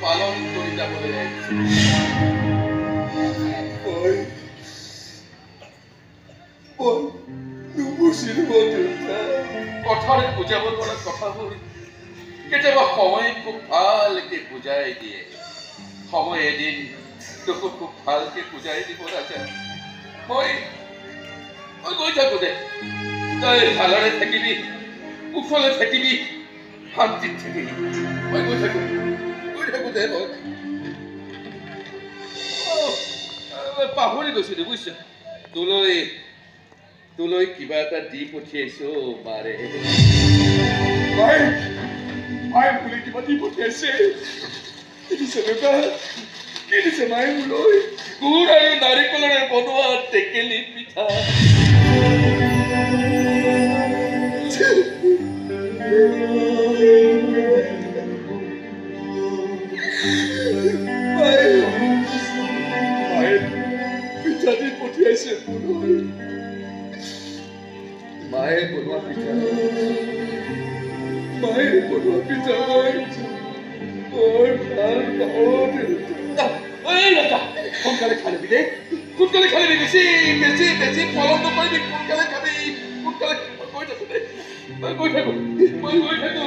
পালন কৰি যাবলৈ কথাৰে বুজাব পৰা কথাবোৰ কেতিয়াবা সময় খুব ভালকে বুজাই দিয়ে। সময় এদিন তোকো খুব ভালকে বুজাই দিব ৰাজা। মই গৈ থাকো দে, তই ভালৰে থাকিবি, কুশলে থাকিবি, শান্তিত থাকিবি। মই গৈ থাকো দে। মই পাহৰি গৈছিলো বুজিছ, তোলৈ কিবা এটা দি পঠিয়াইছো মাৰে। মায়ে বুলি কিবা দি পঠিয়াইছে। কি দিছে দেউতা? কি দিছে মায়ে মোলৈ? গুড় আৰু নাৰিকলেৰে বনোৱা টেকেলি পিঠা। মায়ে পিঠা দি পঠিয়াইছে মোলৈ। মায়ে বনোৱা পিঠা মই বৰ ভাল পাওঁ। সোনকালে খাই লবি দেই, সোনকালে খাই লবি। বেছি পলম নকৰিবি, সোনকালে খাবি। সোনকালে মই গৈ থাকো।